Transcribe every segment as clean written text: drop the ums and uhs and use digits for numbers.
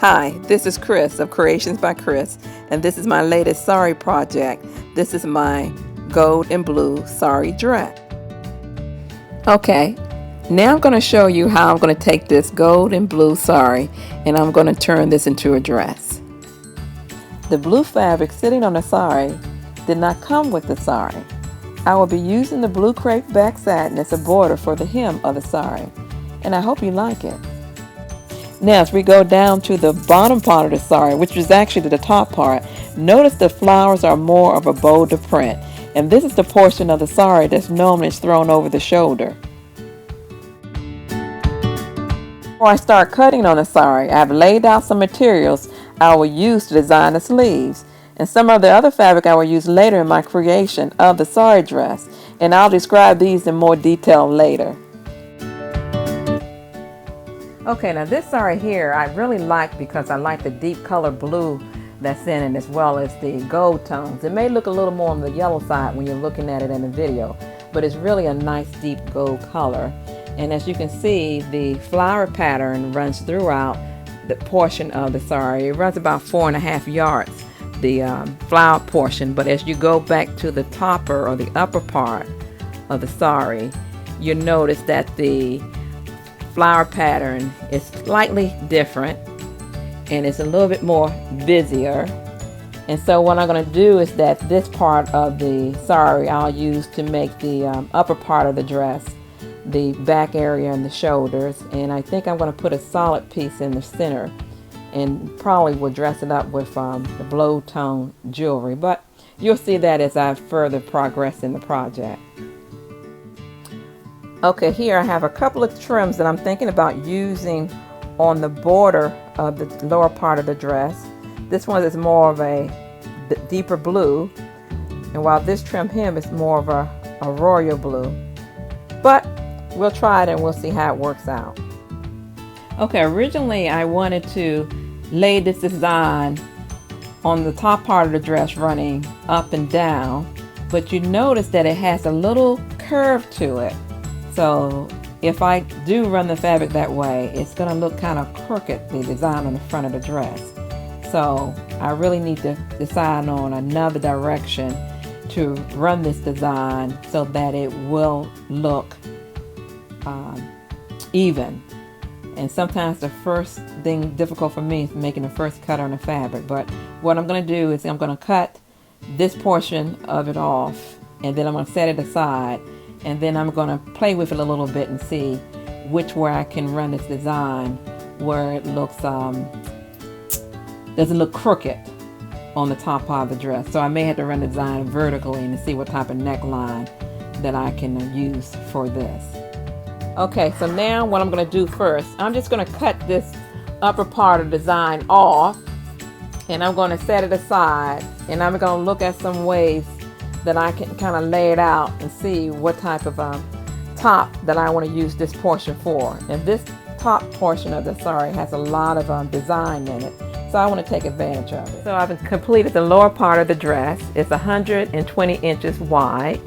Hi, this is Chris of Creations by Chris, and this is my latest Sari project. This is my gold and blue Sari dress. Okay, now I'm going to show you how I'm going to take this gold and blue Sari and I'm going to turn this into a dress. The blue fabric sitting on the Sari did not come with the Sari. I will be using the blue crepe back satin as a border for the hem of the Sari, and I hope you like it. Now as we go down to the bottom part of the Sari, which is actually the top part, notice the flowers are more of a bolder print, and this is the portion of the Sari that's normally thrown over the shoulder. Before I start cutting on the Sari, I have laid out some materials I will use to design the sleeves, and some of the other fabric I will use later in my creation of the Sari dress, and I'll describe these in more detail later. Okay, now this Sari here I really like because I like the deep color blue that's in it as well as the gold tones. It may look a little more on the yellow side when you're looking at it in the video, but it's really a nice deep gold color. And as you can see, the flower pattern runs throughout the portion of the Sari. It runs about 4.5 yards, the flower portion, but as you go back to the topper or the upper part of the Sari, you notice that the flower pattern is slightly different and it's a little bit more busier. And so what I'm going to do is that this part of the Sari I'll use to make the upper part of the dress, the back area and the shoulders, and I think I'm going to put a solid piece in the center and probably will dress it up with the blue tone jewelry, but you'll see that as I further progress in the project. Okay, here I have a couple of trims that I'm thinking about using on the border of the lower part of the dress. This one is more of a deeper blue, and while this trim hem is more of a royal blue. But we'll try it and we'll see how it works out. Okay, originally I wanted to lay this design on the top part of the dress running up and down, but you notice that it has a little curve to it. So if I do run the fabric that way, it's going to look kind of crooked, the design on the front of the dress. So I really need to decide on another direction to run this design so that it will look even. And sometimes the first thing difficult for me is making the first cut on the fabric. But what I'm going to do is I'm going to cut this portion of it off, and then I'm going to set it aside. And then I'm going to play with it a little bit and see which way I can run this design where it looks doesn't look crooked on the top part of the dress. So I may have to run the design vertically and see what type of neckline that I can use for this. Okay, so now what I'm going to do first, I'm just going to cut this upper part of the design off, and I'm going to set it aside, and I'm going to look at some ways that I can kind of lay it out and see what type of top that I want to use this portion for. And this top portion of the Sari has a lot of design in it, so I want to take advantage of it. So I've completed the lower part of the dress. It's 120 inches wide.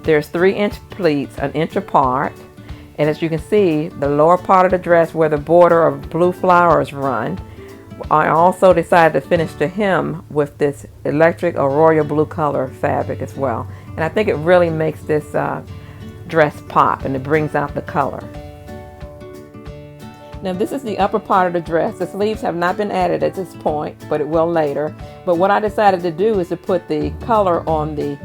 There's 3-inch pleats, an inch apart. And as you can see, the lower part of the dress where the border of blue flowers run, I also decided to finish the hem with this electric or royal blue color fabric as well. And I think it really makes this dress pop, and it brings out the color. Now this is the upper part of the dress. The sleeves have not been added at this point, but it will later. But what I decided to do is to put the color on the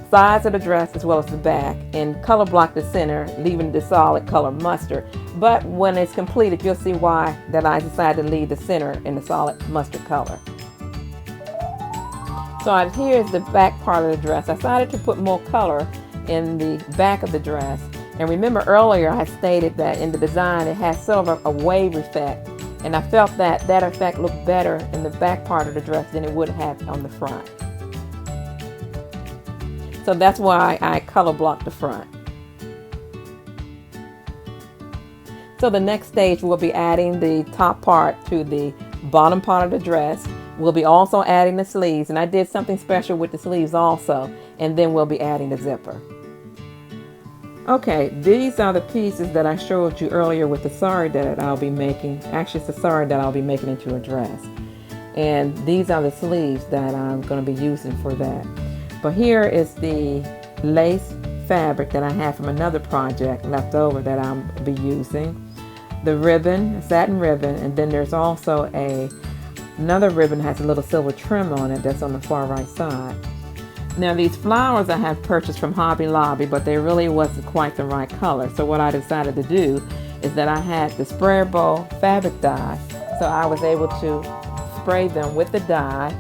sides of the dress as well as the back, and color block the center, leaving the solid color mustard. But when it's completed, you'll see why that I decided to leave the center in the solid mustard color. So here's the back part of the dress. I decided to put more color in the back of the dress. And remember earlier I stated that in the design it has sort of a wave effect, and I felt that that effect looked better in the back part of the dress than it would have on the front. So that's why I color blocked the front. So the next stage we'll be adding the top part to the bottom part of the dress. We'll be also adding the sleeves, and I did something special with the sleeves also, and then we'll be adding the zipper. Okay, these are the pieces that I showed you earlier with the sari that I'll be making. Actually, it's the sari that I'll be making into a dress. And these are the sleeves that I'm going to be using for that. But here is the lace fabric that I have from another project left over that I'll be using. The ribbon, satin ribbon, and then there's also another ribbon that has a little silver trim on it that's on the far right side. Now these flowers I have purchased from Hobby Lobby, but they really wasn't quite the right color. So what I decided to do is that I had the sprayer bowl fabric dye, so I was able to spray them with the dye,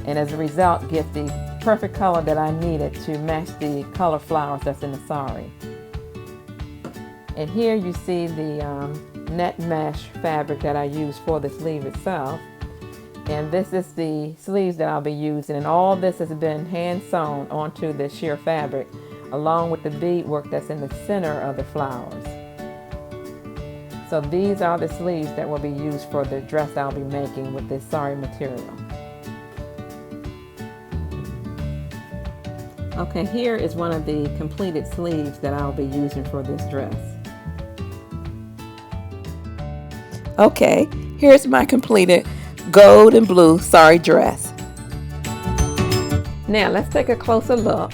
and as a result get the perfect color that I needed to match the color flowers that's in the sari. And here you see the net mesh fabric that I used for the sleeve itself. And this is the sleeves that I'll be using, and all this has been hand sewn onto the sheer fabric along with the beadwork that's in the center of the flowers. So these are the sleeves that will be used for the dress I'll be making with this sari material. Okay, here is one of the completed sleeves that I'll be using for this dress. Okay, here's my completed gold and blue sari dress. Now let's take a closer look.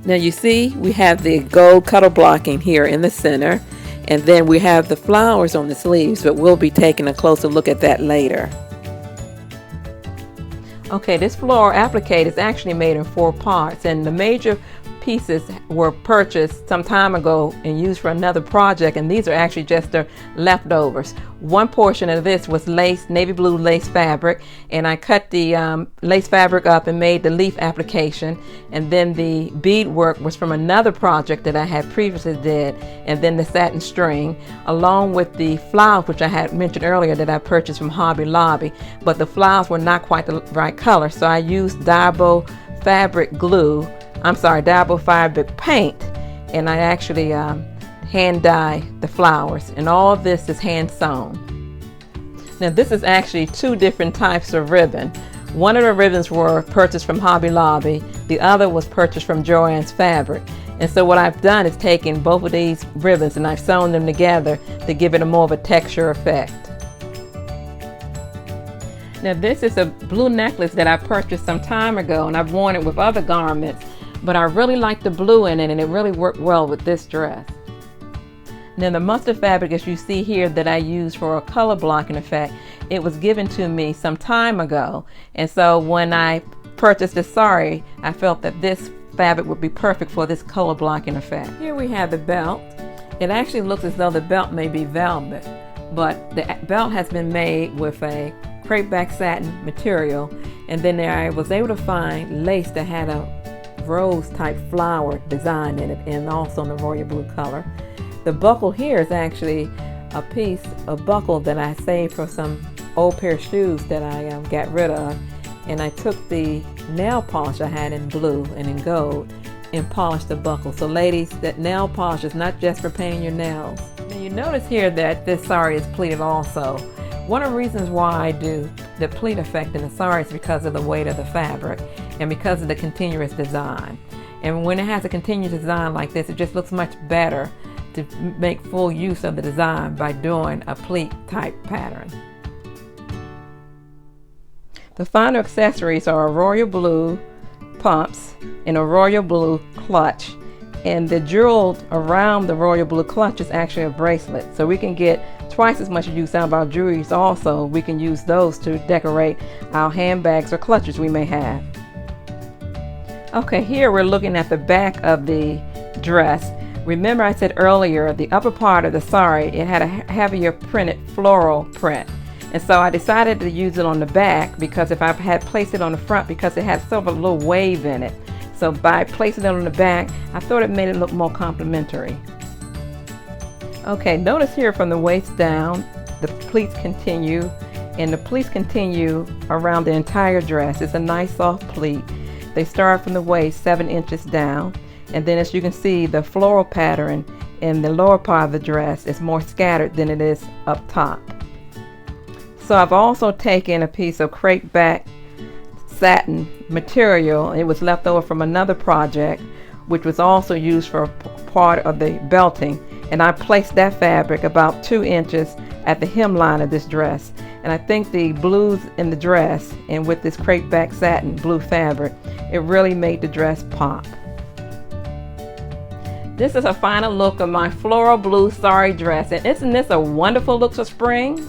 Now you see we have the gold cutter blocking here in the center, and then we have the flowers on the sleeves, but we'll be taking a closer look at that later. Okay, this floral applique is actually made in 4 parts, and the major pieces were purchased some time ago and used for another project, and these are actually just the leftovers. One portion of this was lace, navy blue lace fabric, and I cut the lace fabric up and made the leaf application, and then the beadwork was from another project that I had previously did, and then the satin string, along with the flowers which I had mentioned earlier that I purchased from Hobby Lobby, but the flowers were not quite the right color, so I used Dabo fabric paint, and I actually hand dye the flowers, and all of this is hand sewn. Now this is actually 2 different types of ribbon. One of the ribbons were purchased from Hobby Lobby, the other was purchased from Joann's Fabric. And so what I've done is taken both of these ribbons and I've sewn them together to give it a more of a texture effect. Now this is a blue necklace that I purchased some time ago, and I've worn it with other garments, but I really like the blue in it, and it really worked well with this dress. Now the mustard fabric, as you see here, that I used for a color blocking effect, it was given to me some time ago, and so when I purchased the sari, I felt that this fabric would be perfect for this color blocking effect. Here we have the belt. It actually looks as though the belt may be velvet, but the belt has been made with a crepeback satin material, and then I was able to find lace that had a rose type flower design in it, and also in the royal blue color. The buckle here is actually a piece of buckle that I saved for some old pair of shoes that I got rid of, and I took the nail polish I had in blue and in gold and polished the buckle. So ladies, that nail polish is not just for painting your nails. Now you notice here that this sari is pleated also. One of the reasons why I do the pleat effect in the sari is because of the weight of the fabric and because of the continuous design. And when it has a continuous design like this, it just looks much better to make full use of the design by doing a pleat type pattern. The final accessories are a royal blue pumps and a royal blue clutch, and the jeweled around the royal blue clutch is actually a bracelet, so we can get twice as much use out of our jewelry. Also, we can use those to decorate our handbags or clutches we may have. Okay, here we're looking at the back of the dress. Remember I said earlier, the upper part of the sari, it had a heavier printed floral print. And so I decided to use it on the back, because if I had placed it on the front, because it had sort of a little wave in it. So by placing it on the back, I thought it made it look more complimentary. Okay, notice here from the waist down, the pleats continue, and the pleats continue around the entire dress. It's a nice soft pleat. They start from the waist 7 inches down, and then as you can see, the floral pattern in the lower part of the dress is more scattered than it is up top. So I've also taken a piece of crepeback satin material. It was left over from another project, which was also used for part of the belting, and I placed that fabric about 2 inches at the hemline of this dress. And I think the blues in the dress, and with this crepe back satin blue fabric, it really made the dress pop. This is a final look of my floral blue sari dress, and isn't this a wonderful look for spring?